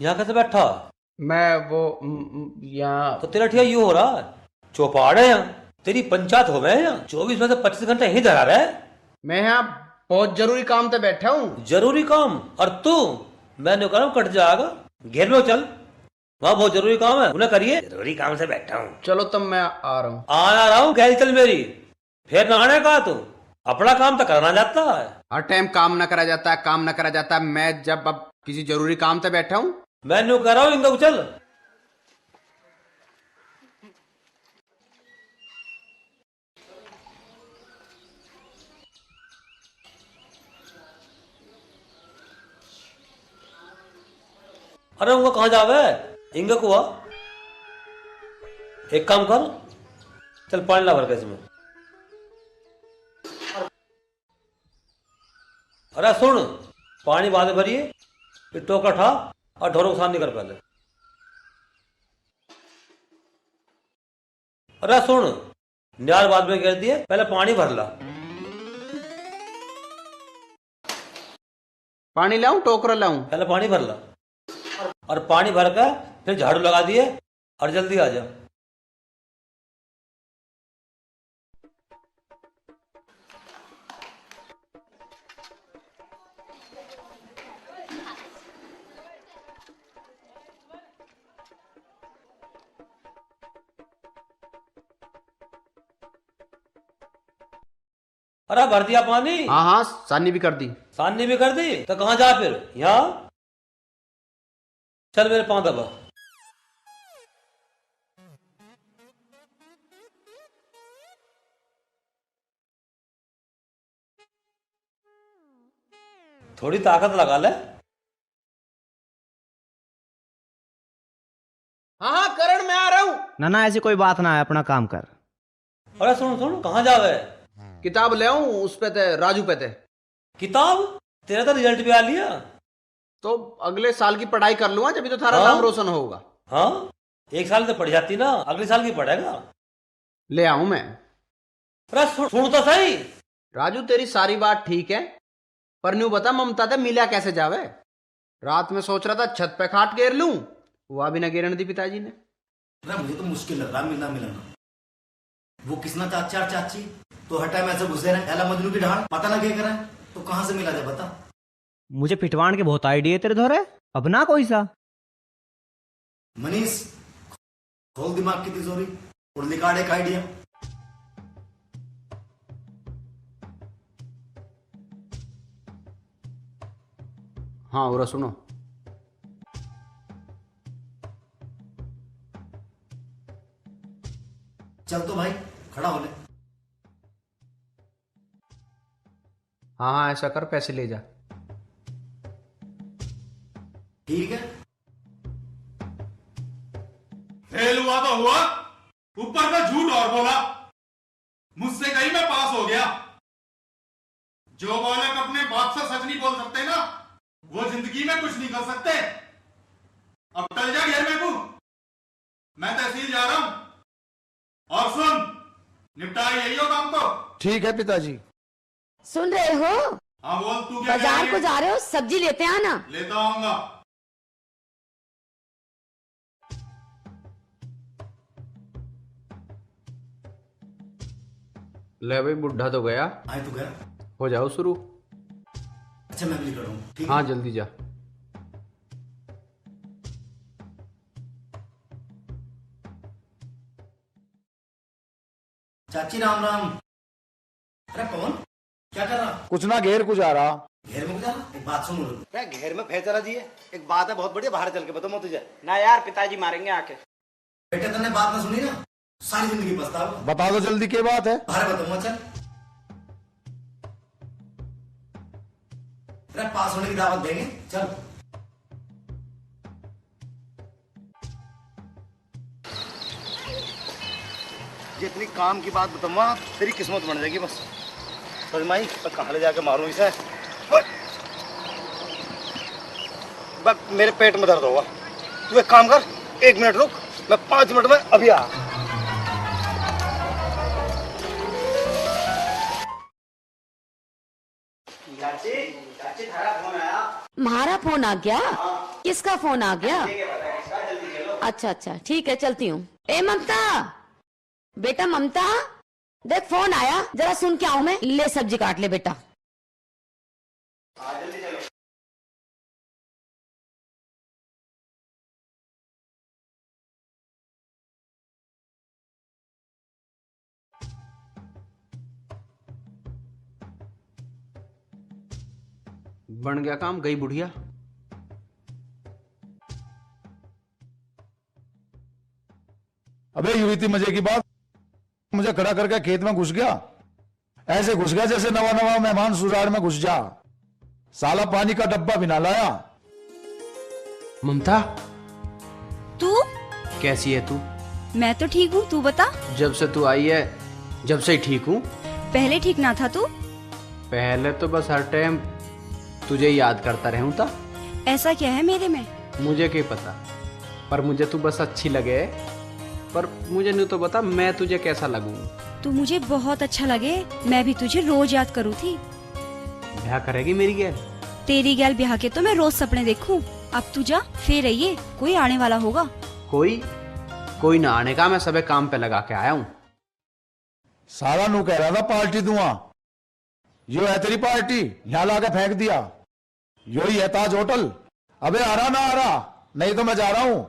यहाँ कैसे बैठा? मैं वो यहाँ तो तेरा ठिया यू हो रहा है, चौपाड़ है यहाँ, तेरी पंचायत हो गए यहाँ, 24 में से 25 घंटे यहीं धरा रहा है। मैं यहाँ बहुत जरूरी काम पे बैठा हूँ। जरूरी काम? और तू? मैंने कहा कट जाएगा, घेर लो चल, वहाँ बहुत जरूरी काम है, उन्हें करिए। जरूरी काम से बैठा हूँ। चलो तब मैं आ रहा हूँ। आ रहा हूँ, गैल चल मेरी, फिर नहाने का तू अपना काम तो करना जाता है। हर टाइम काम ना करा जाता है, काम ना करा जाता है। मैं जब अब किसी जरूरी काम पे बैठा हूँ। मैंने कह रहा हूँ इंदो चल। अरे उनका कहाँ जावे? इंगा को आ। एक काम कर, चल पानी ला भर के इसमें। अरे सुन, पानी बाद में भरिए, ये टोकरा उठा और ढोरों को साफ नहीं कर पहले। अरे सुन, न्यार बाद में गिर दिए, पहले पानी भर ला। पानी लाऊं टोकरा लाऊं? पहले पानी भर ला, और पानी भर कर फिर झाड़ू लगा दिए और जल्दी आ जा। अरे भर दिया पानी? हाँ हाँ, सानी भी कर दी। सानी भी कर दी? तो कहाँ जा फिर? यहाँ चल मेरे पांव दबा। थोड़ी ताकत लगा ले। हाँ हाँ करण, मैं आ रहा हूँ। ना ना, ऐसी कोई बात ना है, अपना काम कर। अरे सुन सुन, कहाँ जावे? किताब ले आऊं, उस पे थे राजू पे थे। किताब? तेरा तो रिजल्ट भी आ लिया। तो अगले साल की पढ़ाई कर लूंगा, जब तो थारा हाँ? नाम रोशन होगा। हाँ, एक साल तो पढ़ जाती ना, अगले साल की पढ़ेगा। ले आऊं मैं। अरे सुन तो सही। राजू तेरी सारी बात ठीक है, पर न्यू बता ममता ते मिला कैसे जावे? रात में सोच रहा था छत पे खाट घेर लूं, वह भी न गिरन दी पिताजी ने। मुझे तो मुश्किल लग रहा मिलना मिलना। वो किसना चाचा और चाची तो हर टाइम ऐसे घुसे रहे, एला मजनू की ढाल पता ना क्या करें, तो कहां से मिला जाए बता। मुझे पिटवान के बहुत आइडिया तेरे धोरे, अब ना कोई सा। मनीष, खोल दिमाग की तिजोरी और निकाल एक आइडिया। हाँ उरा सुनो, चल तो भाई खड़ा हो ले। हाँ हाँ ऐसा कर, पैसे ले जा। ठीक है, फेल हुआ तो हुआ, ऊपर से झूठ और बोला। मुझसे कहीं मैं पास हो गया। जो बालक अपने बाप से सच नहीं बोल सकते ना, वो जिंदगी में कुछ नहीं कर सकते। अब टल जा घेर में तू, मैं तहसील जा रहा हूं। और सुन, निपटाए यही हो काम तो। ठीक है पिताजी। सुन रहे हो? हाँ बोल, तू क्या कह बाजार रही को है? जा रहे हो, सब्जी लेते आना। लेता आऊंगा। ले भाई, बुढ़ा तो गया, आए तो गया। हो जाओ शुरू। अच्छा मैं भी करूँ? ठीक हाँ है? जल्दी जा। चाची राम राम। अरे कौन क्या कर रहा? कुछ ना, घेर कुछ आ रहा। घेर में जा, एक बात सुन। क्या घेर में फैसला दिए? एक बात है बहुत बढ़िया, बाहर चल के बताऊं तुझे। ना यार, पिताजी मारेंगे आके। बेटे तूने बात ना सुनी ना, सारी जिंदगी पछताओ। बता दो जल्दी, क्या बात है? बाहर बताऊंगा, चल। अरे पास होने की दावत देंगे, चल। जितनी काम की बात बताऊंगा तेरी किस्मत बन जाएगी बस। समझ माई, मैं कहाँ ले जाके मारूं इसे। बस मेरे पेट में दर्द होगा। तू एक काम कर, 1 मिनट रुक, मैं 5 मिनट में अभी आ। चाची, चाची थारा फोन आया। तुम्हारा फोन आ गया? किसका फोन आ गया? अच्छा अच्छा ठीक है, चलती हूँ। ए ममता, बेटा ममता, देख फोन आया, जरा सुन के आऊं मैं। ले सब्जी काट ले बेटा। बन गया काम, गई बुढ़िया। अबे ये हुई थी मजे की बात, मुझे खड़ा करके खेत में घुस गया। ऐसे घुस गया जैसे नवा नवा मेहमान सुराड़ में घुस जा। साला पानी का डब्बा भी ना लाया। ममता, तू? कैसी है तू? मैं तो ठीक हूँ, तू बता। जब से तू आई है, जब से ही ठीक हूँ। पहले ठीक ना था तू? पहले तो बस हर टाइम तुझे याद करता रहूं था। ऐसा क्या है मेरे में? मुझे क्या पता, पर मुझे तू बस अच्छी लगे। पर मुझे नहीं तो बता, मैं तुझे कैसा लगूं? तू मुझे बहुत अच्छा लगे, मैं भी तुझे रोज याद करूँ थी। ब्याह करेगी मेरी गैल? तेरी गैल ब्याह के तो मैं रोज सपने देखूं। अब तू जा, फिर रहिए, कोई आने वाला होगा। कोई ना आने का, मैं सबे काम पे लगा के आया हूँ। साला नू कह रहा था पार्टी दूंगा, यो है तेरी पार्टी, यहां लाके फेंक दिया। यो ही है ताज होटल। अबे आ रहा ना आ रहा, नहीं तो मैं जा रहा हूं।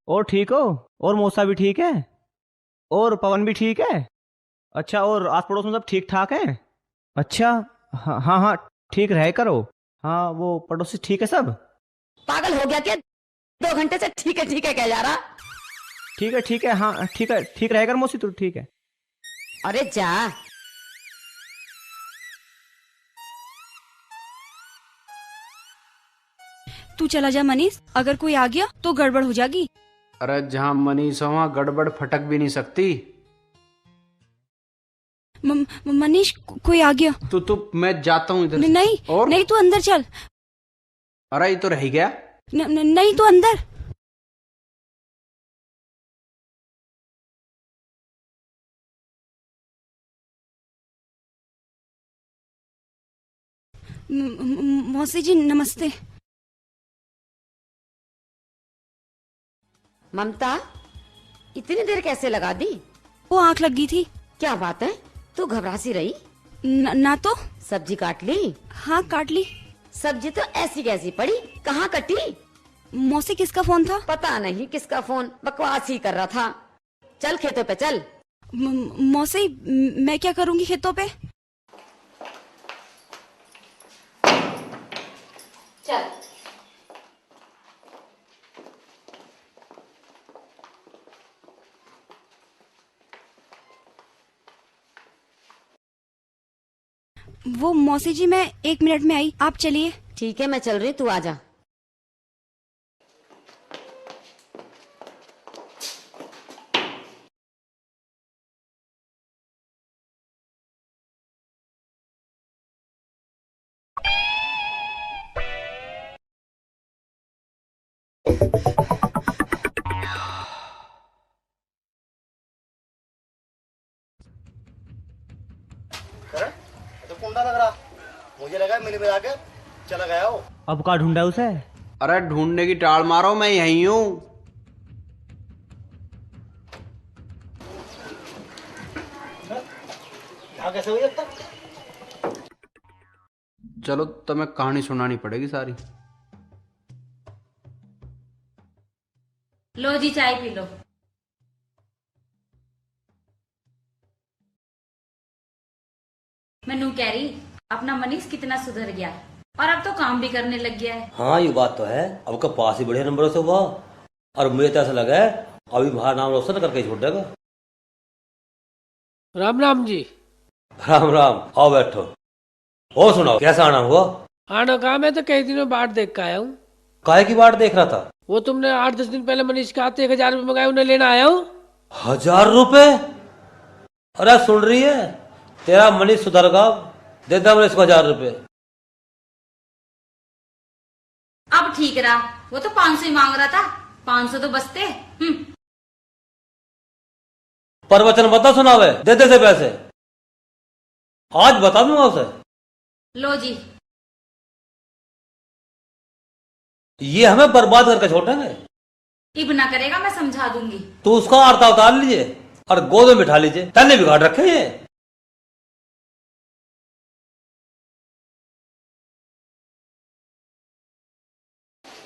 और ठीक हो? और मौसा भी ठीक है? और पवन भी ठीक है? अच्छा, और आस पड़ोस में सब ठीक ठाक है? अच्छा, हाँ हाँ हाँ, ठीक रहे करो। हाँ, वो पड़ोसी ठीक है सब? पागल हो गया क्या? 2 घंटे से ठीक है क्या जा रहा? ठीक है, हाँ ठीक है, ठीक रहेगा मौसी, तू ठीक है। अरे जा। तू चला जा मनीष, अगर कोई आ गया तो गड़बड़ हो जाएगी। अरे जहाँ मनीष हो वहाँ गड़बड़ फटक भी नहीं सकती। मनीष, कोई आ गया। तू मैं जाता हूँ इधर से। नहीं और? नहीं, तू अंदर चल। अरे ये तो रह गया। नहीं, तू अंदर। मौसी जी नमस्ते। ममता, इतनी देर कैसे लगा दी? वो आंख लगी थी। क्या बात है, तू घबरा सी रही? ना तो। सब्जी काट ली? हाँ काट ली। सब्जी तो ऐसी कैसी पड़ी, कहाँ कटी? मौसी किसका फोन था? पता नहीं किसका फोन, बकवास ही कर रहा था। चल खेतों पे चल। मौसी, मैं क्या करूँगी खेतों पे? चल। वो मौसी जी, मैं 1 मिनट में आई, आप चलिए। ठीक है, मैं चल रही, तू आजा। तो कुंडा लग रहा, मुझे लगा मिल में आके चला गया हो। अब का ढूंढा उसे? अरे ढूंढने की टाल मारो, मैं यहीं हूँ। यहाँ कैसे हुई अब तक? चलो तुम्हें कहानी सुनानी पड़ेगी सारी। लो जी, चाय पी लो। मैं नू कह रही, अपना मनीष कितना सुधर गया और अब तो काम भी करने लग गया है। हाँ ये बात तो है, अब का पास ही बढ़िया नंबरों से हुआ और मुझे तो ऐसा लगा है अभी बाहर नाम रोशन करके ही छोड़ देगा। राम राम जी। राम राम, आओ बैठो। और सुनाओ, कैसा आना हुआ? आना काम है तो कई दिनों बाट देख के आया हूँ। काहे की बाट देख रहा था? वो तुमने 8-10 दिन पहले मनीष के हाथ 1000 रुपये मंगाए, उन्हें लेना आया हूँ। 1000 रुपए? अरे सुन रही है, तेरा मनीष सुधर गया, दे दे मनीष को 1000 रुपए। अब ठीक रहा, वो तो 500 ही मांग रहा था, 500 तो बचते। प्रवचन बता सुनावे, दे दे से पैसे, आज बता दूंगा उसे। लो जी। ये हमें बर्बाद करके छोड़ेंगे। इब ना करेगा, मैं समझा दूंगी। तो उसका आरता उतार लीजिए और गोद में बिठा लीजिए, तन्ने बिगाड़ रखे ये।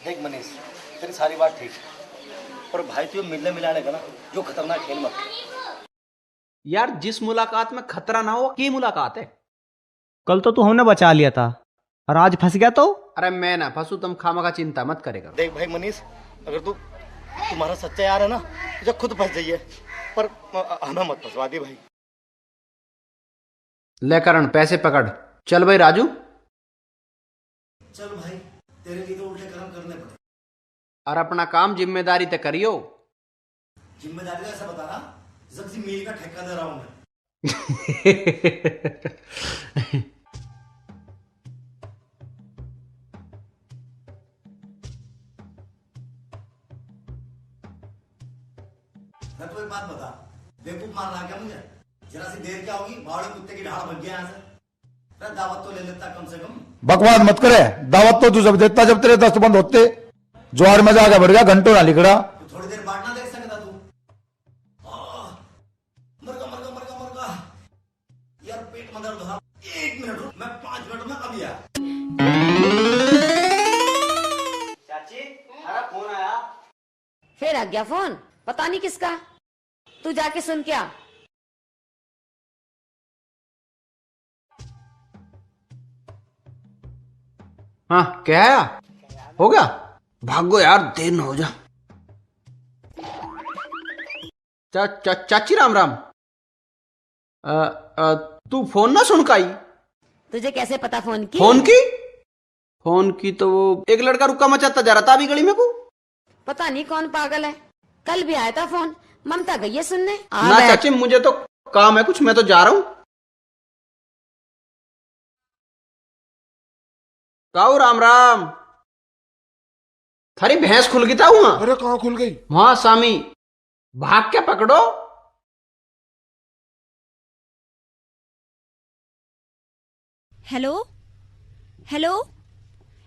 देख मनीष, तेरी सारी बात ठीक है, पर भाई तू मिलने मिलाने का ना जो खतरनाक खेल मत खेल। यार जिस मुलाकात में खतरा ना हो की मुलाकात है। कल तो तू हमने बचा लिया था और आज फंस गया तो। अरे मैं ना फंसू, तुम खामा का चिंता मत करेगा। देख भाई मनीष, अगर तू तुम्हारा सच्चा यार है ना, तो खुद फंस जाइए, पर हमें मत फंसवा दी भाई। ले करण पैसे पकड़, चल भाई राजू। चल भाई, तेरे लिए तो उल्टे कर्म करने पड़े। और अपना काम जिम्मेदारी ते करियो। जिम्मेदारी का ऐसा बताना, जब मील का ठेका दे रहा हूं मैं। मैं तो एक बात बता, बेवकूफ मार रहा क्या मुझे? जरा सी देर क्या होगी, बावड़े कुत्ते की ढाल भग गया यहाँ से। अरे दावत तो ले लेता कम से कम। बकवास मत करे, दावत तो तू जब देता जब तेरे दस्त बंद होते। ज्वार में जाकर बढ़ गया, घंटों ना लिखड़ा। तो थोड़ी देर बाद ना देख सकता तू। मरगा मरगा मरगा मरगा यार, पेट में दर्द हो रहा। 1 मिनट रुक, मैं 5 मिनट में अभी आ। चाची हमारा फोन आया। फिर आ गया फोन, पता नहीं किसका। तू जाके सुन के आ। हाँ क्या आया? हो गया, भागो यार, देर न हो जा। चाची राम राम। तू फोन ना सुन काई? तुझे कैसे पता फोन की? फोन की तो वो एक लड़का रुका मचाता जा रहा था अभी गली में को। पता नहीं कौन पागल है, कल भी आया था फोन। ममता गई है सुनने। ना चाची, मुझे तो काम है कुछ, मैं तो जा रहा हूँ। काऊ राम राम। थारी भैंस खुल गई था वहां। अरे कहाँ खुल गई? वहां सामी, भाग के पकड़ो। Hello hello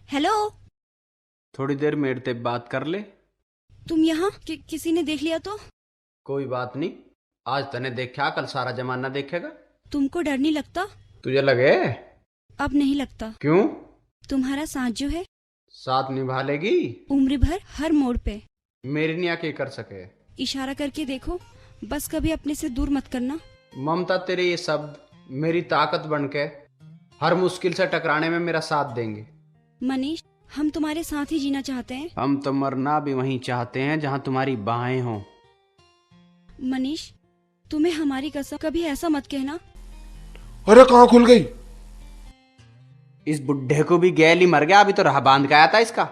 hello. थोड़ी देर मेरे से बात कर ले। तुम यहाँ किसी ने देख लिया तो? कोई बात नहीं, आज तने देखा, कल सारा जमाना देखेगा। तुमको डर नहीं लगता? तुझे लगे? अब नहीं लगता। क्यों? तुम्हारा साथ जो है, साथ निभा लेगी उम्र भर हर मोड़ पे। मेरी नहीं आके कर सके। इशारा करके देखो, बस कभी अपने से दूर मत करना। ममता, तेरे ये शब्द मेरी ताकत बनके हर मुश्किल से टकराने में मेरा साथ देंगे। मनीष, हम तुम्हारे साथ ही जीना चाहते हैं। हम तो मरना भी वहीं चाहते हैं जहां तुम्हारी बाहें हों। मनीष, तुम्हें हमारी कसम, कभी ऐसा मत कहना। अरे कहाँ खुल गई? इस बुढ़े को भी गैल ही मर गया, अभी तो राह बांध के आया था इसका।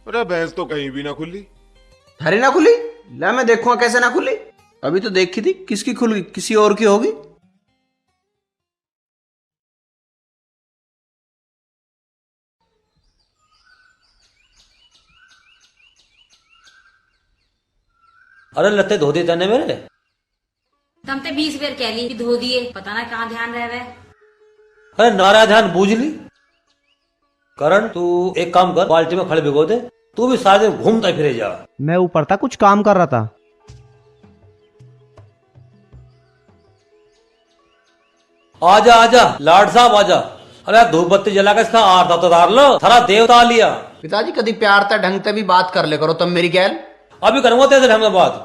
अरे भैंस तो कहीं भी ना खुली। थारी ना खुली? ला मैं देखूंगा कैसे ना खुली। अभी तो देखी थी, किसकी खुल गई? किसी और की होगी। अरे लत्ते धो दिए तने मेरे। तम ते 20 बेर कह ली कि धो दिए, पता ना कहाँ ध्यान रहे। अरे नारा ध्यान बूझ ली। करण, तू एक काम कर, बाल्टी में खड़े भिगो दे, तू भी सारे दिन घूमता फिरे जा। मैं ऊपर था, कुछ काम कर रहा था। आजा आजा लाड साहब आजा। अरे धूप बत्ती जला कर इसका आरता तो उतार लो, थारा देवता लिया। पिताजी कभी प्यार ते ढंग से भी बात कर ले करो तुम मेरी गैल। अभी करूंगा तेरे ढंग से बात।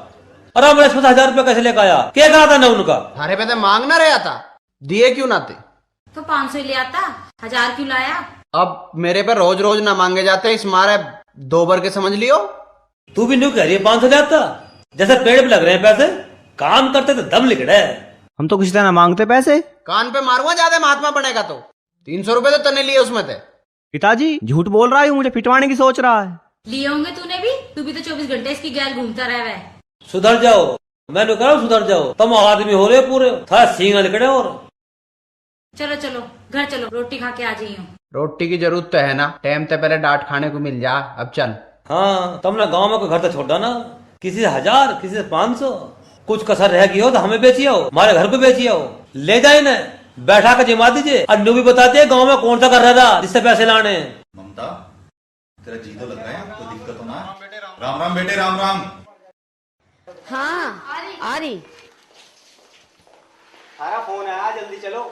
अरे मैं इसमें 1000 रुपया कैसे लेकर आया? क्या कहा था ना उनका? थारे पे तो मांगना रहा था, दिए क्यों ना थे? तो 500 ही ले आता, 1000 क्यों लाया? अब मेरे पे रोज रोज ना मांगे जाते, इस मारे 2 बार के समझ लियो। तू भी न्यू कह रही है 500 ले आता, जैसे पेड़ पे लग रहे हैं पैसे। काम करते तो दम लिखड़े। हम तो किसी तरह मांगते पैसे। कान पे मारूंगा ज्यादा महात्मा बनेगा तो। 300 रुपए तो तने लिए उसमें थे। पिताजी झूठ बोल रहा है, मुझे पिटवाने की सोच रहा है। लिए होंगे तूने भी, तू भी तो 24 घंटे इसकी गैल घूमता रहा है। सुधर जाओ। मैंने कहा सुधर जाओ, तुम आदमी हो रहे पूरे, था सींग निकले। और चलो चलो घर चलो, रोटी खा के आ जाइयो। रोटी की जरूरत तो है ना, टाइम से पहले डांट खाने को मिल जा। अब चल। हाँ, तुमने गांव में कोई घर तो छोड़ा ना, किसी से 1000 किसी से 500, कुछ कसर रह गई हो तो हमें बेची आओ, हमारे घर को बेची आओ। ले जाए ना, बैठा कर जिमा दीजिए, और न्यू भी बताते हैं गाँव में कौन सा कर रहा था जिससे पैसे लाने। ममता, तेरा जी तो लग रहा है, तो दिक्कत तो ना है। राम राम बेटे, राम राम। हाँ आ रही। सारा फोन आया, जल्दी चलो।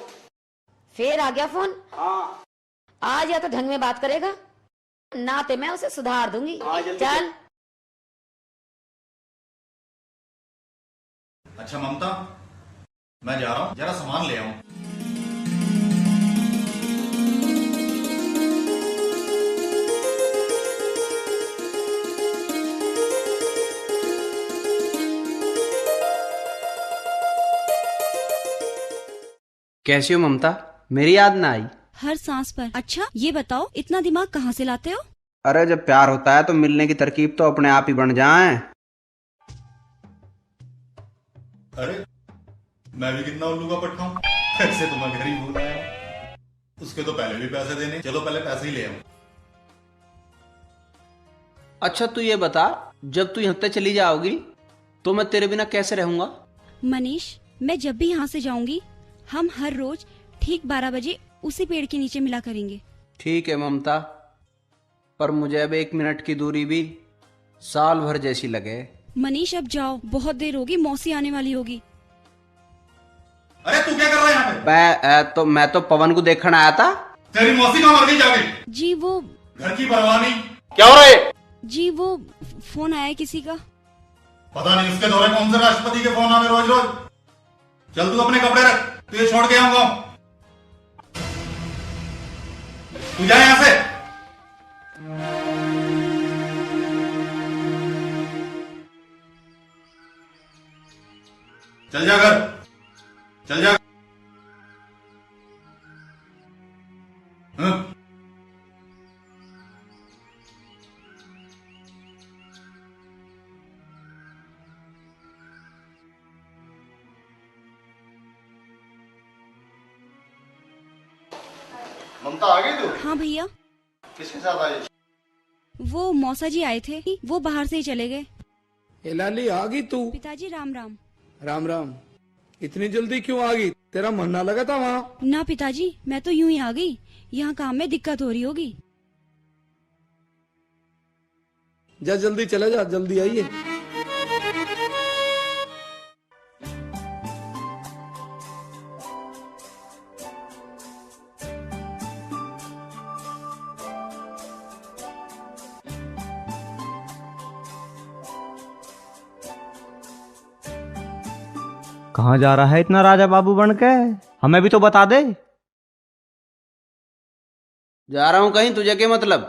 फिर आ गया फोन? हाँ आज या तो ढंग में बात करेगा ना, तो मैं उसे सुधार दूंगी। चल। अच्छा ममता, मैं जा रहा हूँ, जरा सामान ले आऊं। कैसी हो ममता? मेरी याद ना आई? हर सांस पर। अच्छा ये बताओ, इतना दिमाग कहाँ से लाते हो? अरे जब प्यार होता है तो मिलने की तरकीब तो अपने आप ही बन जाए। अरे मैं भी कितना उल्लू का पट्टा हूँ, ऐसे तो मैं घर ही भूल आया। उसके तो पहले भी पैसे देने, चलो पहले पैसे ही ले आऊं। अच्छा तू ये बता, जब तू यहाँ से चली जाओगी तो मैं तेरे बिना कैसे रहूंगा? मनीष, मैं जब भी यहाँ से जाऊंगी हम हर रोज ठीक 12 बजे उसी पेड़ के नीचे मिला करेंगे। ठीक है ममता, पर मुझे अब 1 मिनट की दूरी भी साल भर जैसी लगे। मनीष अब जाओ, बहुत देर होगी, मौसी आने वाली होगी। अरे तू क्या कर रहा है यहाँ पे? मैं तो पवन को देखने आया था। तेरी मौसी कहाँ मर गई जाके? जी वो घर की परवाह नहीं। क्या हो रहा है? जी वो फोन आया किसी का। पता नहीं उसके दौरे कौन से राष्ट्रपति के फोन आवे रोज रोज। चल तू अपने कपड़े रख, तू ये छोड़ के आऊंगा। तू जा यहां से। चल जा घर, चल जा। हाँ? ममता आ गई तू? हाँ भैया। किसके साथ आई? वो मौसा जी आए थे, वो बाहर से ही चले गए। ए लाली आ गई तू? पिताजी राम राम। राम राम। इतनी जल्दी क्यों आ गई? तेरा मन ना लगा था वहाँ? ना पिताजी, मैं तो यूं ही आ गई, यहाँ काम में दिक्कत हो रही होगी। जा जल्दी चले जा, जल्दी आइए। कहाँ जा रहा है इतना राजा बाबू बन के? हमें भी तो बता दे। जा रहा हूँ कहीं, तुझे क्या मतलब?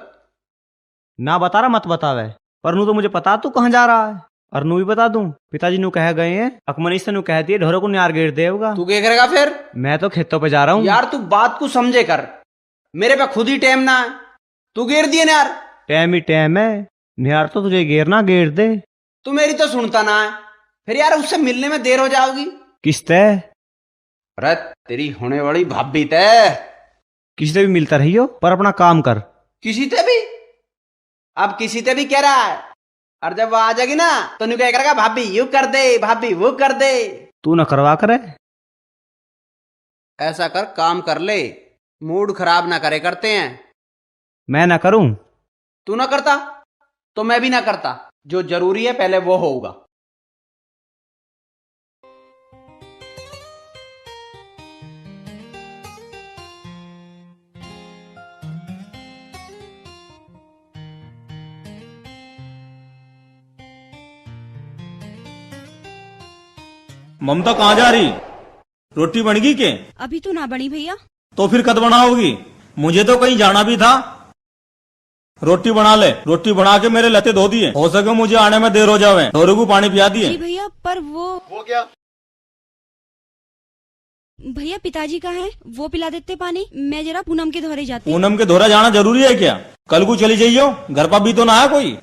ना बता रहा मत बतावे, पर नू तो मुझे पता तू कहाँ जा रहा है। और नू भी बता दूं, पिताजी नू कह गए हैं अकमनीश से नू कह दिए ढोरों को न्यार गेर देगा। तू क्या करेगा फिर? मैं तो खेतों पे जा रहा हूँ। यार तू बात को समझे कर, मेरे पे खुद ही टाइम ना है, तू गेर दिए ना यार। टाइम ही टाइम है, न्यार तो तुझे गेरना गेर दे। तू मेरी तो सुनता ना है, फिर यार उससे मिलने में देर हो जाओगी। किसते? अरे तेरी होने वाली भाभी तय। किसी से भी मिलता रही हो, पर अपना काम कर। किसी ते भी? अब किसी ते भी कह रहा है, और जब वो आ जाएगी ना तो नहीं क्या करेगा, भाभी यू कर दे, भाभी वो कर दे। तू न करवा करे। ऐसा कर, काम कर ले, मूड खराब ना करे करते हैं। मैं ना करूं? तू ना करता तो मैं भी ना करता। जो जरूरी है पहले वो होगा। ममता कहाँ जा रही? रोटी बन गई के? अभी तो ना बनी भैया। तो फिर कद बनाओगी? मुझे तो कहीं जाना भी था। रोटी बना ले, रोटी बना के मेरे लते धो दिए, हो सके मुझे आने में देर हो जावे, ढोरों को पानी पिया दिए। जी भैया, पर वो क्या? भैया पिताजी का है, वो पिला देते पानी। मैं जरा पूनम के धोरे जाती। पूनम के धोरा जाना जरूरी है क्या? कल को चली जाइयो, घर पर भी तो ना है कोई।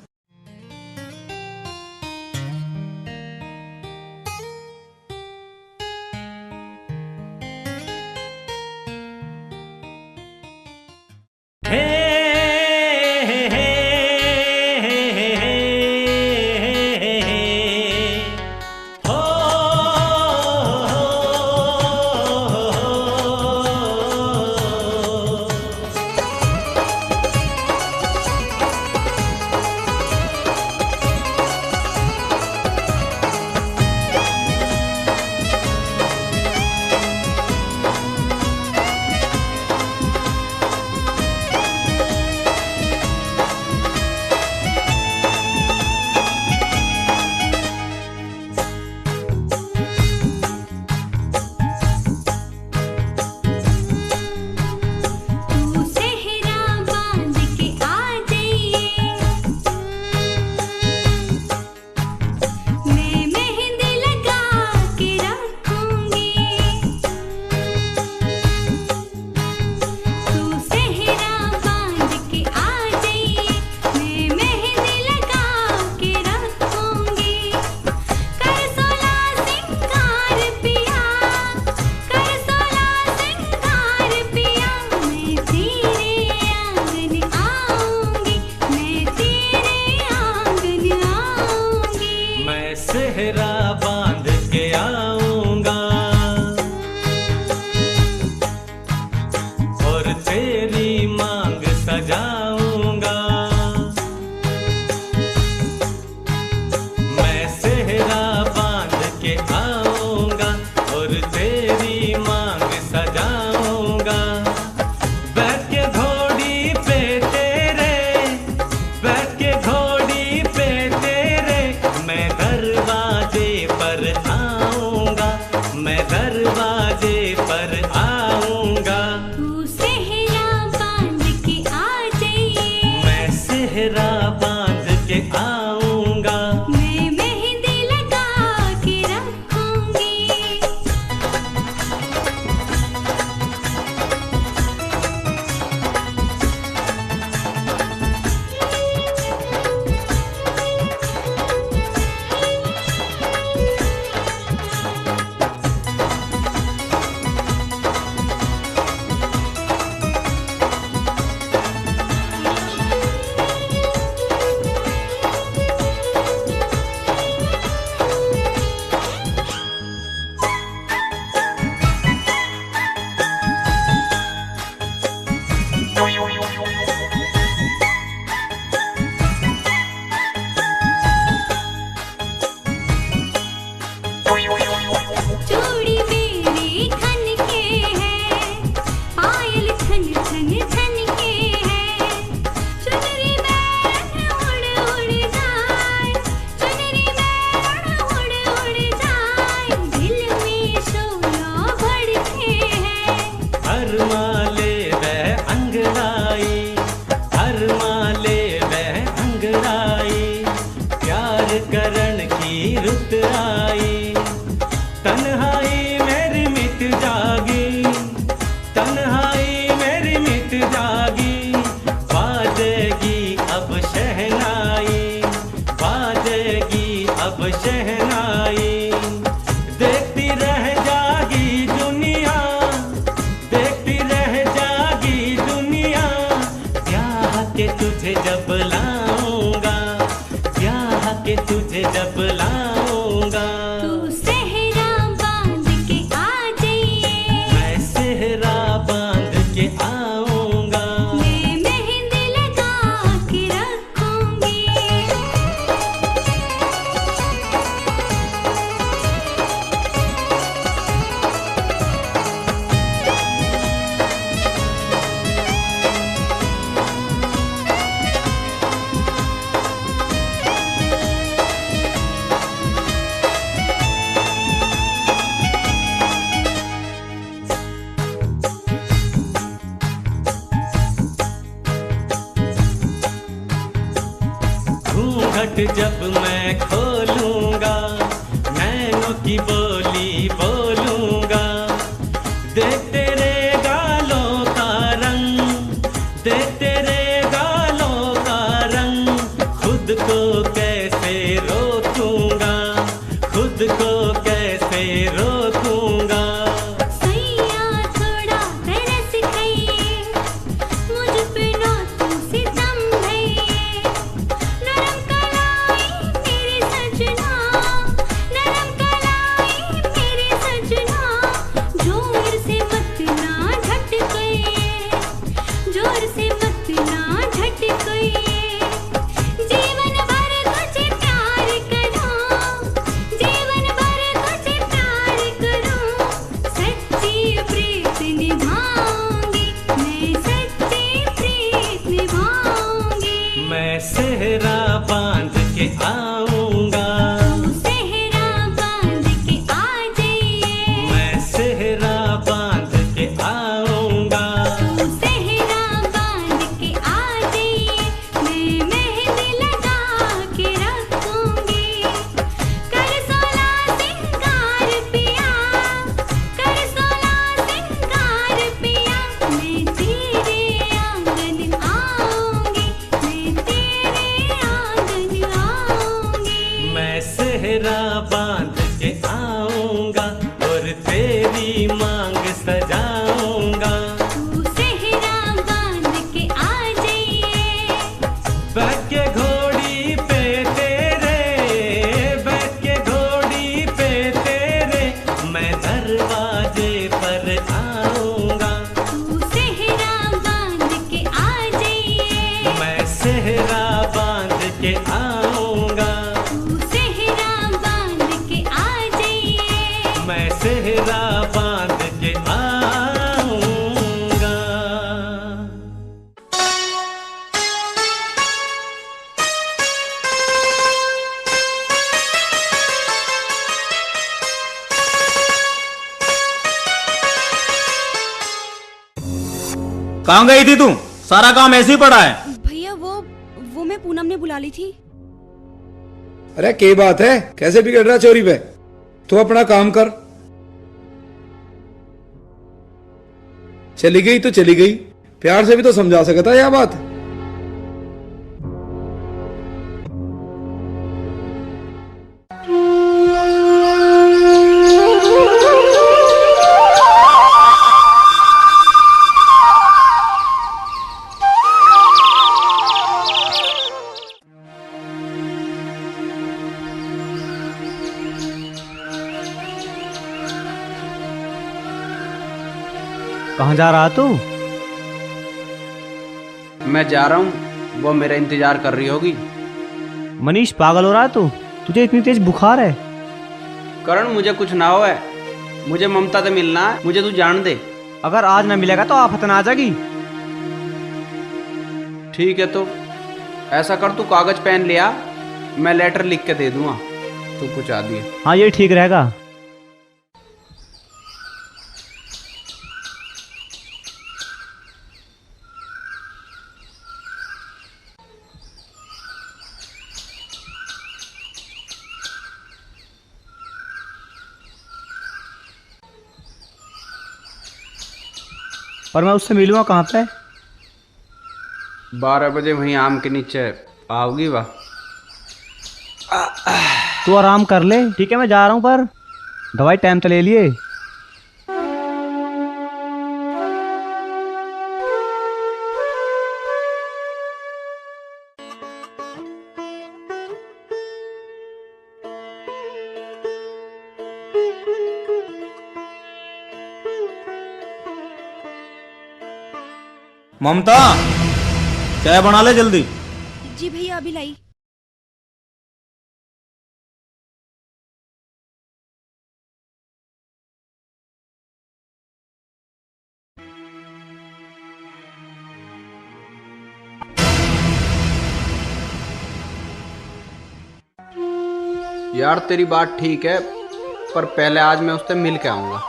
सेहरा बांध के आऊंगा, मैं मेहंदी लगा के रखूंगी। चूड़ी मेरी खन के है, पायल छन छन छन के है। चुनरी में उड़ उड़ जाए, चुनरी में उड़ उड़ जाए। दिल में शोला भड़के है। हर माले वह अंगड़ाई, हर माले वह अंगड़ाई। प्यार करण की रुत आई, तन्हाई मेरी मिट जागी, तन्हाई मेरी मिट जागी। बाजेगी अब शहनाई, बाजेगी अब शहनाई। देखती रह जागी दुनिया, देखती रह जागी दुनिया। ब्याह के तुझे जब लाऊंगा, ब्याह के तुझे जब लाऊंगा। तू सेहरा बांध के आ जाइए, मैं सेहरा बांध के आऊंगा, मैं मेहंदी लगा के रखूंगी। घूंघट जब मैं खोलूंगा, नैनों की बोली बोलूंगा। देख तेरे गालों का रंग, देख तेरे गालों का रंग। खुद को कैसे रोकूंगा, खुद को कैसे रोकूंगा। सैया थोड़ा तरस खाइए, मुझ पे ना तू सितम ढाइए। नरम कलाई मेरे सजना, नरम कलाई मेरे सजना। जोर से मत ना झटकाइए, जोर से मत ना झटकाइए। जीवन भर तुझे प्यार करूं, जीवन भर तुझे प्यार करूं। सच्ची प्रीत निभाऊंगी, मैं सच्ची प्रीत निभाऊंगी। मैं सेहरा बांध के आऊंगा, तू सेहरा बांध के आ जाइए, मैं सेहरा बांध के आऊंगा। तू सेहरा बांध के आ जाइए। मैं मेहंदी लगा के रखूंगी। कर सोला सिंगार पिया, कर सोला सिंगार पिया। मैं तेरे आंगन आऊंगी, मैं तेरे आंगन आऊंगी। मैं सेहरा बांध के आऊंगा और तेरी मांग सजाऊंगा। तू सेहरा बांध के आ जाइए, बैठ के घोड़ी पे तेरे, बैठ के घोड़ी पे तेरे। मैं दरवाजे पर आऊंगा, तू सेहरा बांध के आ जाइए, मैं सेहरा बांध के आऊंगा, तू सेहरा बांध के आ जाइए। मैं सेहरा बांध के आऊंगा। कहाँ गई थी तू? सारा काम ऐसे ही पड़ा है। भैया वो तुम्हें पूनम ने बुला ली थी। अरे क्या बात है, कैसे बिगड़ रहा चोरी पे? तू अपना काम कर। चली गई तो चली गई, प्यार से भी तो समझा सकता यह बात। कहाँ जा रहा तू? मैं जा रहा हूँ, वो मेरा इंतजार कर रही होगी। मनीष पागल हो रहा है तू? तुझे इतनी तेज बुखार है? करण मुझे कुछ ना हो है, मुझे ममता से मिलना है, मुझे तू जान दे। अगर आज ना मिलेगा तो आफत ना आ जाएगी। ठीक है तो ऐसा कर, तू कागज पेन लिया, मैं लेटर लिख के दे दूंगा, तू पहुंचा दिए। हाँ ये ठीक रहेगा। पर मैं उससे मिलूंगा कहाँ पे? 12 बजे वहीं आम के नीचे आओगी वाह। तू आराम कर ले, ठीक है मैं जा रहा हूँ, पर दवाई टाइम तो ले लिए। ममता चाय बना ले जल्दी। जी भैया अभी लाई। यार तेरी बात ठीक है, पर पहले आज मैं उससे मिल के आऊंगा।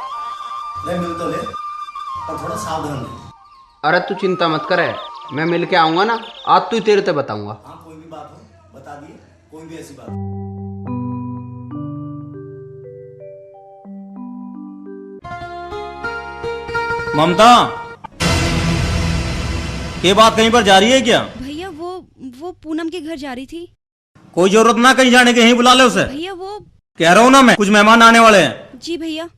ले मिल तो ले, पर थोड़ा सावधान ले। अरे तू चिंता मत करे, मैं मिल के आऊंगा ना, आज तू तेरे से बताऊंगा। हाँ कोई भी बात हो बता दिए, कोई भी ऐसी बात। ममता ये बात कहीं पर जा रही है क्या? भैया वो पूनम के घर जा रही थी। कोई जरूरत ना कहीं जाने की, यहीं बुला ले उसे। भैया वो कह रहा हूँ ना मैं, कुछ मेहमान आने वाले हैं। जी भैया।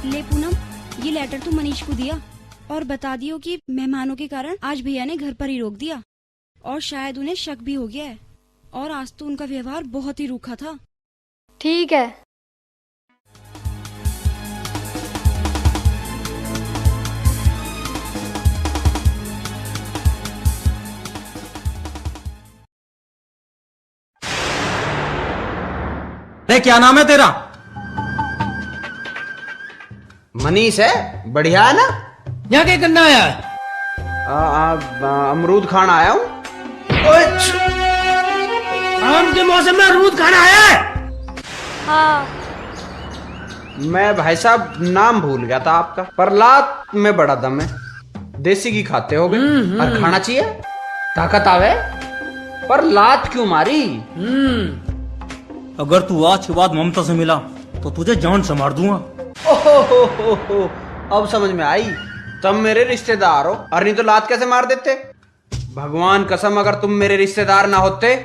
ले पूनम, ये लेटर तू मनीष को दिया और बता दियो कि मेहमानों के कारण आज भैया ने घर पर ही रोक दिया और शायद उन्हें शक भी हो गया है, और आज तो उनका व्यवहार बहुत ही रूखा था। ठीक है। अरे क्या नाम है तेरा? मनीष है, बढ़िया है ना? यहाँ क्या करना आया है? अमरूद खाना आया हूँ। आम के मौसम में अमरूद खाना आया है? हाँ। मैं भाई साहब नाम भूल गया था आपका, पर लात में बड़ा दम है। देसी घी खाते हो गए और खाना चाहिए, ताकत आवे। पर लात क्यों मारी? अगर तू आज के बाद ममता से मिला तो तुझे जान से मार दूंगा। ओहो, अब समझ में आई, तुम मेरे रिश्तेदार हो, और नहीं तो लात कैसे मार देते? भगवान कसम, अगर तुम मेरे रिश्तेदार ना होते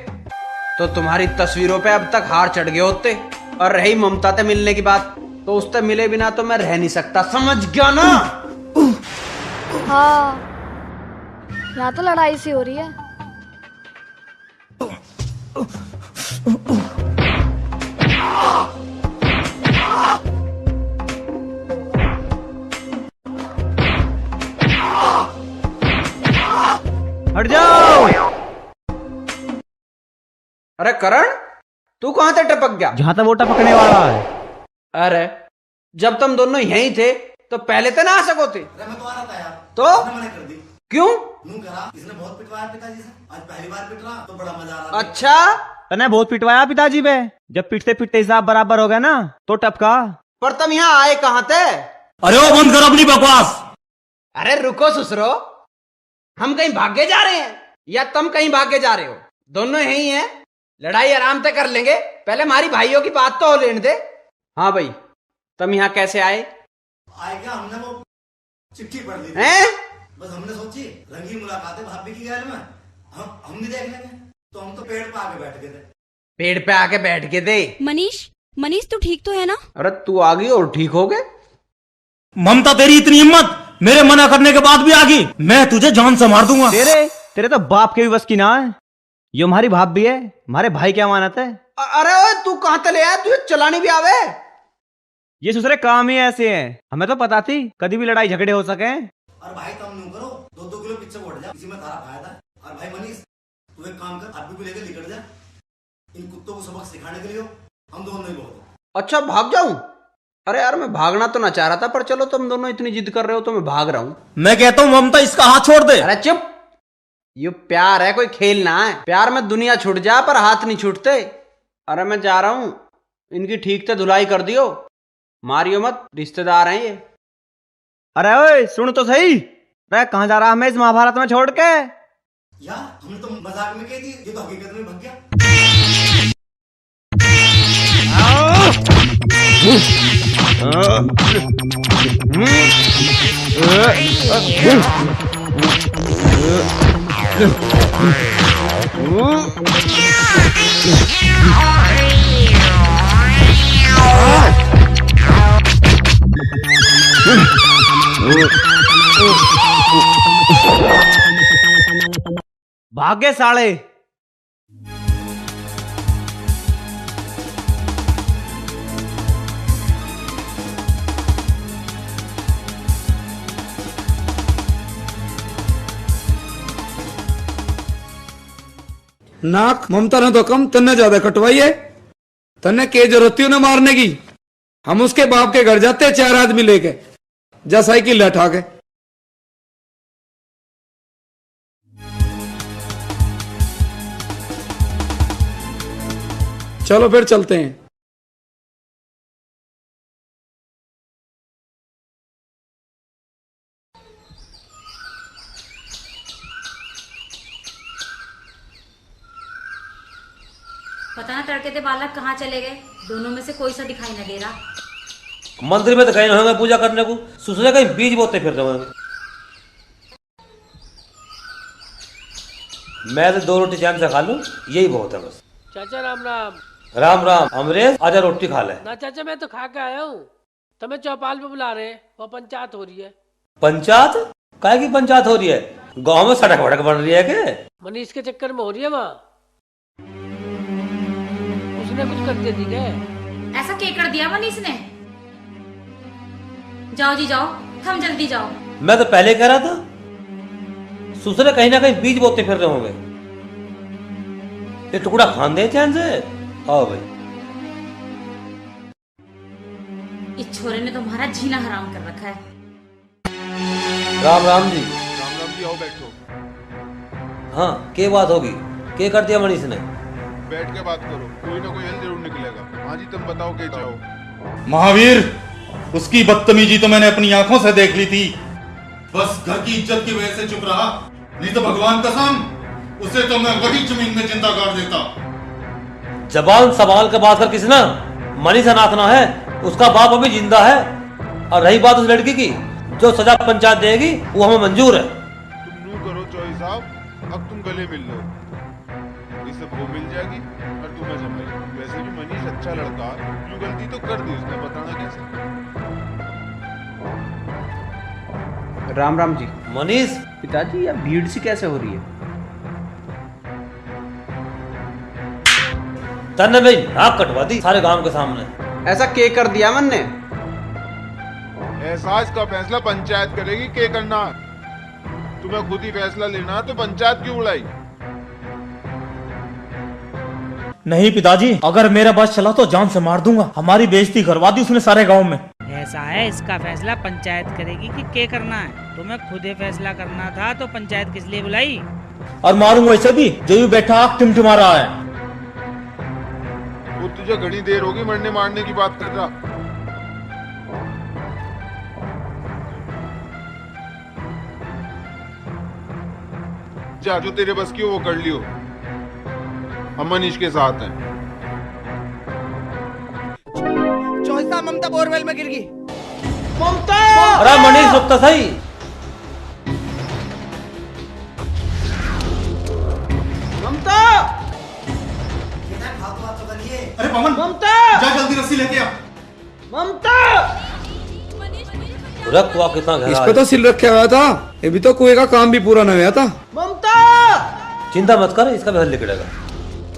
तो तुम्हारी तस्वीरों पे अब तक हार चढ़ गए होते। और रही ममता से मिलने की बात, तो उससे मिले बिना तो मैं रह नहीं सकता, समझ गया ना? हाँ, यहाँ तो लड़ाई सी हो रही है। हट जाओ। अरे करण, तू कहां से टपक गया? जहां तक वो टपकने वाला है। अरे जब तुम दोनों यहीं थे तो पहले तो ना आ सको थे। अरे मैं तो आ रहा था यार, तो इसने मना कर दी। क्यों? नू करा, इसने बहुत पिटवाया पिताजी से, आज पहली बार पिट रहा तो बड़ा मजा आ रहा। अच्छा, तने बहुत पिटवाया पिताजी पे। जब पिटते पिटते हिसाब बराबर हो गया ना तो टपका। पर तुम यहाँ आए कहाँ थे? अरे वो बंद करो अपनी बकवास। अरे रुको ससुरो, हम कहीं भागे जा रहे हैं या तुम कहीं भागे जा रहे हो? दोनों यही हैं। लड़ाई आराम से कर लेंगे, पहले हमारी भाइयों की बात तो हो लेने दे। हाँ भाई, तुम यहाँ कैसे आए? आए क्या, हमने वो चिट्ठी पढ़ ली हैं? बस हमने सोची रंगीन मुलाकात है भाभी की गैल में, हम भी देख लेंगे, तो हम तो पेड़ पे आके बैठ गए थे। पेड़ पे आके बैठ के थे? मनीष तू ठीक तो है ना? अरे तू आ गई और ठीक हो गए? ममता तेरी इतनी हिम्मत, मेरे मना करने के बाद भी आ गई। मैं तुझे जान से मार दूंगा। तेरे तो बाप के भी बस की ना है। ये हमारी भाभी है, हमारे भाई की अमानत है। अरे ओए तू कहाँ से ले आया? तुझे चलानी भी आवे? ये दूसरे काम ही ऐसे हैं, हमें तो पता थी कभी भी लड़ाई झगड़े हो सके। और भाई तुम यूं करो, 2-2 किलो पीछे बढ़ जा, इसी में तारा फायदा है। और भाई मनीष, तू एक काम कर, अभी को लेकर निकल जा, इन कुत्तों को सबक सिखाने के लिए हो, हम दोनों ही बहुत। अच्छा भाग जाऊं? अरे यार मैं भागना तो ना चाह रहा था, पर चलो तुम दोनों इतनी जिद कर रहे हो तो मैं भाग रहा हूँ। मैं कहता हूँ ममता इसका हाथ छोड़ दे। अरे चुप, ये प्यार है, कोई खेल ना है। प्यार में दुनिया छूट जा पर हाथ नहीं छूटते। अरे मैं जा रहा हूँ, इनकी ठीक से धुलाई कर दियो, मारियो मत, रिश्तेदार हैं ये। अरे ओए सुन तो सही, अरे कहाँ जा रहा हमें इस महाभारत में छोड़ के? यार हमने तो मजाक में कह दी, ये तो हकीकत में भाग गया। भागे साले। नाक ममता ने तो कम, तन्ने ज्यादा कटवाई है। तन्ने के जरूरत थी उन्हें मारने की? हम उसके बाप के घर जाते 4 आदमी लेके, जा साइकिल हटा के। चलो फिर चलते हैं। पता ना तड़के थे बालक कहाँ चले गए, दोनों में से कोई सा दिखाई न दे रहा। मंदिर में तो कहीं होंगे पूजा करने को, सुसरे कहीं बीज बोते फिर रहे होंगे। मैं तो 2 रोटी चैन से खा लूं, यही बहुत है बस। चाचा राम राम। राम राम। अमरेश आजा रोटी खा ले। ना चाचा मैं तो खा के आया हूँ, तुम्हें चौपाल पे बुला रहे हैं, वो पंचायत हो रही है। पंचायत? काहे की पंचायत हो रही है? गांव में सड़क वड़क बन रही है के? मनीष के चक्कर में हो रही है वहाँ, उसने कुछ कर दिया ठीक है। ऐसा क्या कर दिया मनीष ने? जाओ जी जाओ, हम जल्दी जाओ। मैं तो पहले कह रहा था, सुसरे कहीं ना कहीं बीज बोते फिर रहे होंगे। ये टुकड़ा खान दे चैन से। आओ भाई। इस छोरे ने तो हमारा जीना हराम कर रखा है। राम राम जी। राम राम जी, आओ बैठो। हाँ क्या बात होगी? क्या कर दिया मनीष ने? बैठ के बात करो, कोई ना कोई हल जरूर निकलेगा। हाँ जी तुम बताओ क्या चाहो। महावीर, उसकी बदतमीजी तो मैंने अपनी आंखों से देख ली थी, बस घर की इज्जत की वजह से चुप रहा, नहीं तो भगवान कसम उसे तो मैं वही जमीन में जिंदा गाड़ देता। जबान संभाल के बात कर किसी ना, मनीष अनाथ ना है, उसका बाप अभी जिंदा है। और रही बात उस लड़की की, जो सजा पंचायत देगी वो हमें मंजूर है। तुम नू करो चौधरी साहब, अब तुम गले मिल लो, इसे वो मिल जाएगी और तुम्हें जमाएगी। वैसे भी मनीष अच्छा लड़का, क्यों गलती तो कर दी उसने, बताना कैसे। राम राम जी। मनीष। पिताजी अब भीड़ सी कैसे हो रही है? तन्ने भाई नाक कटवा दी सारे गांव के सामने। ऐसा क्या कर दिया मन ने? एहसास का फैसला पंचायत करेगी, क्या करना। तुम्हें खुद ही फैसला लेना है तो पंचायत क्यों बुलाई? नहीं पिताजी, अगर मेरा बस चला तो जान से मार दूंगा। हमारी बेइज्जती करवा दी उसने सारे गांव में। ऐसा है, इसका फैसला पंचायत करेगी कि क्या करना है। तुम्हें खुद ही फैसला करना था तो पंचायत किस लिए बुलाई? और मारूंगा वैसे भी जो भी बैठा आग टिमटिमा रहा है। वो तुझे घनी देर होगी मरने मारने की बात कर रहा। जा, जो तेरे बस की हो वो कर लियो। हम मनीष के साथ हैं। चौसा ममता बोरवेल में गिर गई। ममता! अरे मनीष रुकता सही। ममता! अरे पवन, ममता! जा जल्दी रस्सी लेके आ। ममता! रख कुआ कितना गहरा इसको है। तो सिल रखा हुआ था, ये भी तो कुएं का काम भी पूरा न हुआ था। ममता! चिंता मत कर, इसका भी हल निकलेगा।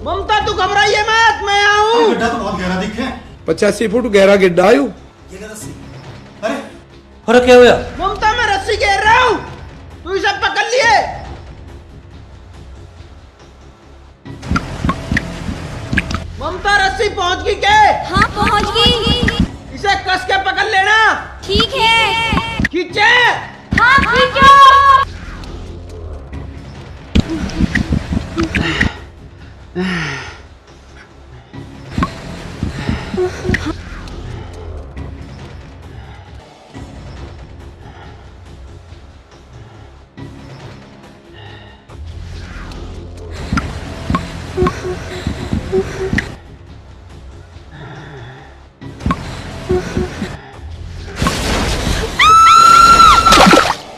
ममता तू घबराइए मत, मैं आऊं। गड्ढा तो बहुत गहरा दिखे। 85 फुट गहरा गिड्ढा आयु। अरे क्या हुआ? ममता मैं रस्सी घेर रहा हूँ, तू इसे पकड़ लिए। ममता रस्सी पहुंच गई क्या? हाँ पहुंच गई। इसे कस के पकड़ लेना। ठीक है। खींचे। हाँ खींचो।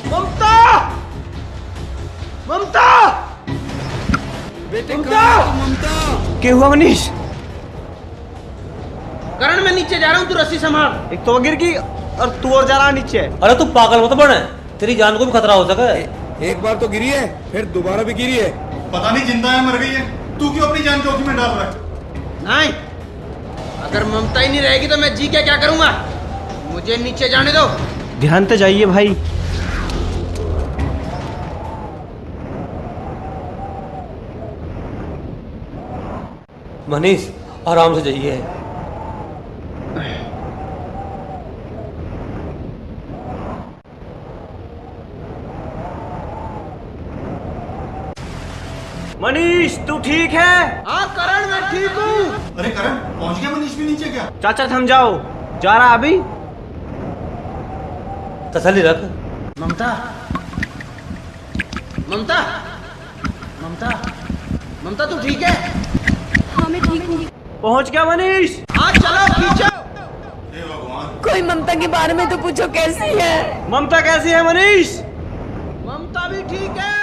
ममता! ममता! बेटे ममता! क्या हुआ मनीष? करण मैं नीचे जा रहा हूँ, तू रस्सी संभाल। एक तो गिर गई और तू और जा रहा नीचे। अरे तू पागल मत बने, तेरी जान को भी खतरा हो सके। एक बार तो गिरी है, फिर दोबारा भी गिरी है। पता नहीं जिंदा है मर गई है। तू क्यों अपनी जान जोखिम में डाल रहा है? नहीं, अगर ममता ही नहीं रहेगी तो मैं जी के क्या करूंगा? मुझे नीचे जाने दो। ध्यान से जाइए भाई। मनीष आराम से जाइए। मनीष तू ठीक है? हाँ करण मैं ठीक हूँ। अरे करण पहुंच गया मनीष भी नीचे क्या? चाचा समझाओ, जा रहा अभी। तसल्ली रख। ममता, ममता, ममता, ममता तू ठीक है? हाँ मैं ठीक हूँ। पहुंच गया मनीष। हाँ चलो खींचो। कोई ममता के बारे में तो पूछो, कैसी है? ममता कैसी है मनीष? ममता भी ठीक है।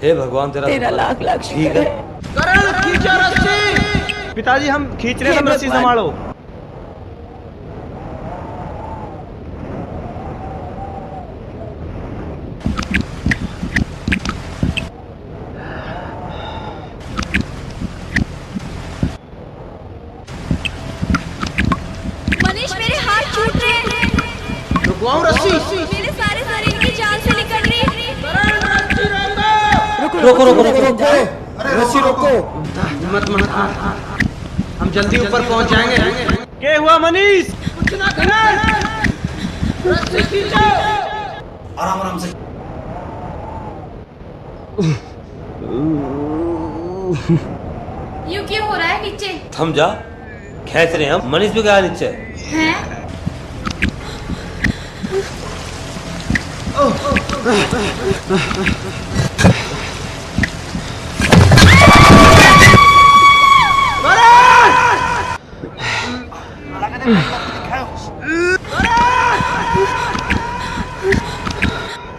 हे भगवान तेरा लाख लाख ठीक है। करण खींचो रस्सी। पिताजी हम खींच रहे हैं, रस्सी संभालो। मनीष मेरे हाथ छूट रहे हैं। रुकवाऊं रस्सी? मेरे सारे शरीर की जान से निकल रही है। रोको रोको रोको रोको। रस्सी रोको। हिम्मत मत, हम जल्दी ऊपर पहुंच जाएंगे। क्या हुआ मनीष? कुछ ना करण, रस्सी खींचो। आराम आराम से। यूं क्यों हो रहा है नीचे? थम जा, खींच रहे हैं हम। मनीष भी गया नीचे। हैं?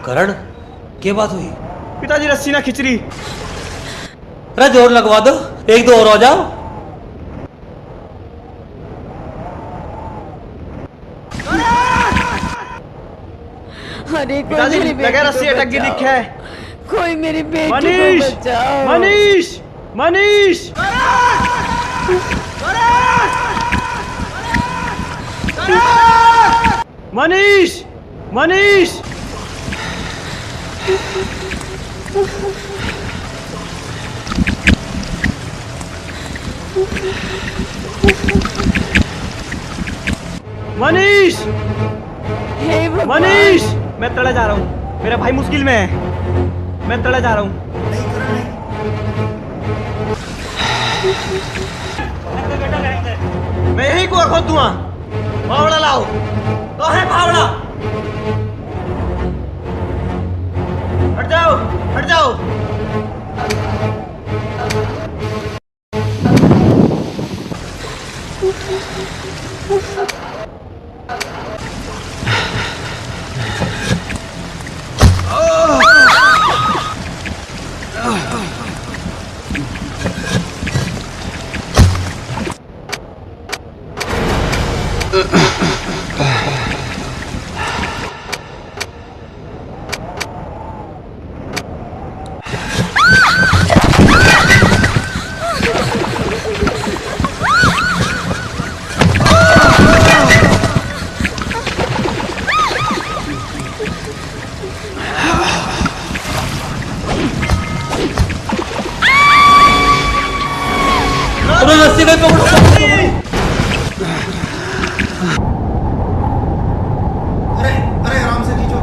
करण क्या बात हुई? पिताजी रस्सी ना खींच रही। अरे जोर लगवा दो, एक दो और आ जाओ। अरे पिताजी लगे रस्सी अटक गई दिख है। कोई मेरी बेटी को मनीष, बचाओ। मनीष, मनीष। मनीष, मनीष। मनीष, मनीष, मैं तड़े जा रहा हूँ, मेरा भाई मुश्किल में है, मैं तड़े जा रहा हूँ। मैं यही कुआं खोद दूंगा। फावड़ा लाओ, तो है फावड़ा। हट जाओ, हट जाओ। रस्सी गई पकड़ो। अरे अरे आराम से खींचो।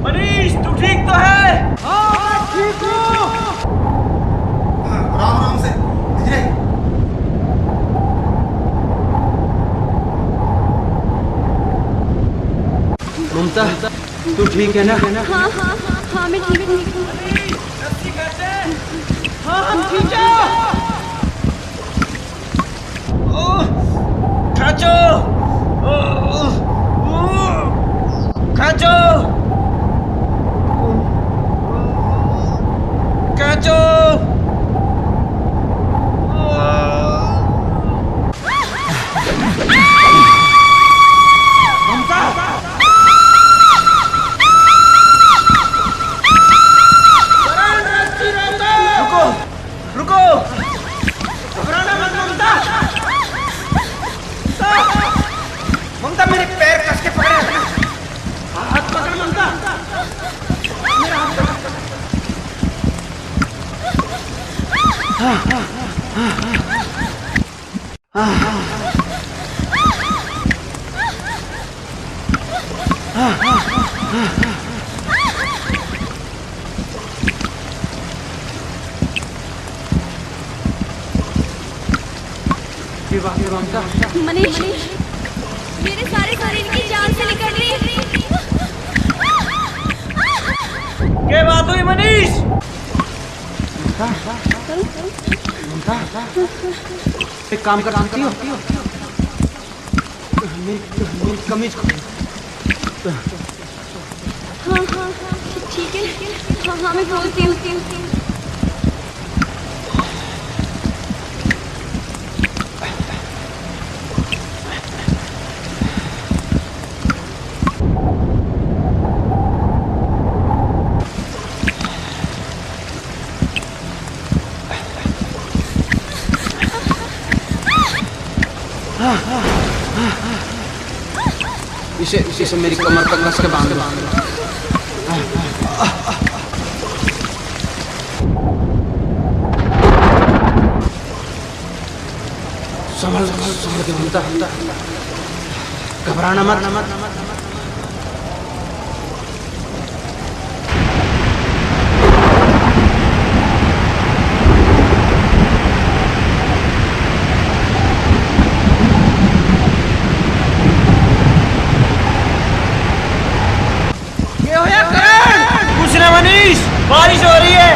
मनीष, तू ठीक तो है? हाँ, ठीक हूँ। आराम आराम से धीरे। ममता, तू ठीक है ना? हाँ हाँ हाँ, मैं ठीक हूँ। हाँ, हम खींचो। खींचो, खींचो, खींचो। रुको, घबराना मत ममता। ममता, मेरे पैर कस के पकड़े रखना। हाथ पकड़ ममता, मेरा हाथ पकड़। मनीष, मेरे सारे शरीर की जान से निकल रही है। क्या बात हुई मनीष? एक काम कर सकती हो? मेरी कमीज खोल। हाँ हाँ ठीक है। हाँ हाँ, मैं बोलती हूँ। इसे मेरी कमर पर कस के बांध दो। संभल के ममता, घबराना मत। मनीष, बारिश हो रही है।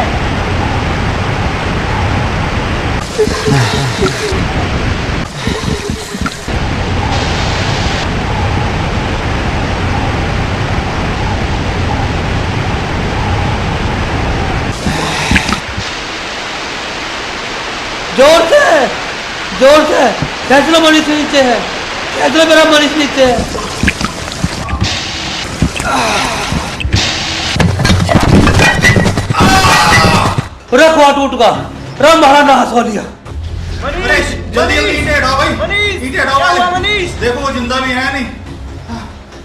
जोर से, जोर से। कैसे मनीष नीचे है? कैसे मेरा मनीष नीचे है? रखवा टूट का राम महाराज ने हंसवा लिया। जल्दी जल्दी ईंटें हटाओ भाई, ईंटें हटाओ भाई। देखो वो जिंदा भी है नहीं।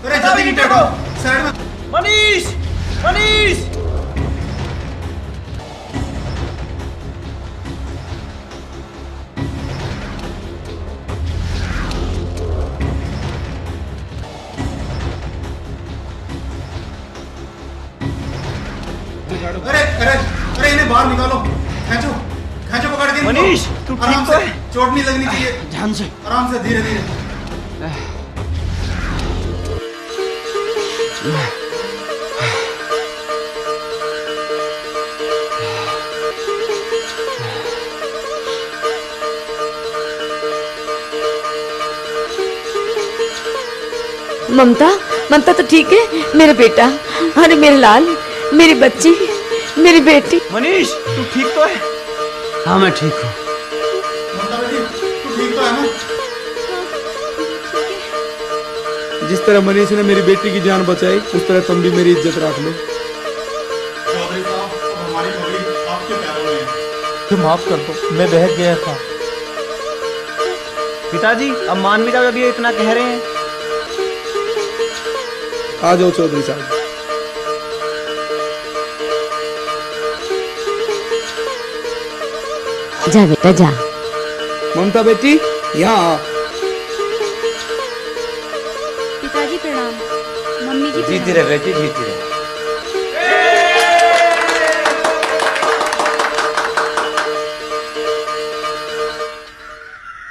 अरे जल्दी ईंटें हटाओ साइड में। मनीष, मनीष। बाहर निकालो, खींचो खींचो पकड़ के। मनीष, तू आराम ठीक तो से, है? चोट नहीं लगनी चाहिए। ध्यान से। आराम से, धीरे धीरे। ममता, ममता तो ठीक है मेरे बेटा, अरे मेरे लाल, मेरी बच्ची, मेरी बेटी। मनीष, तू ठीक तो है? हाँ मैं ठीक हूँ। ममता बेटी, तू ठीक तो है ना? जिस तरह मनीष ने मेरी बेटी की जान बचाई, उस तरह तुम भी मेरी इज्जत रख लो। चौधरी साहब, अब हमारी पगड़ी आपके पैरों में है। तो माफ कर दो, मैं बहक गया था। पिताजी अब मान भी जाओ, जब ये इतना कह रहे हैं। आ जाओ चौधरी साहब। जा बेटा जा। ममता बेटी यहाँ आ। पिताजी प्रणाम, मम्मी जी जीती रहे बेटी, जीती रहे।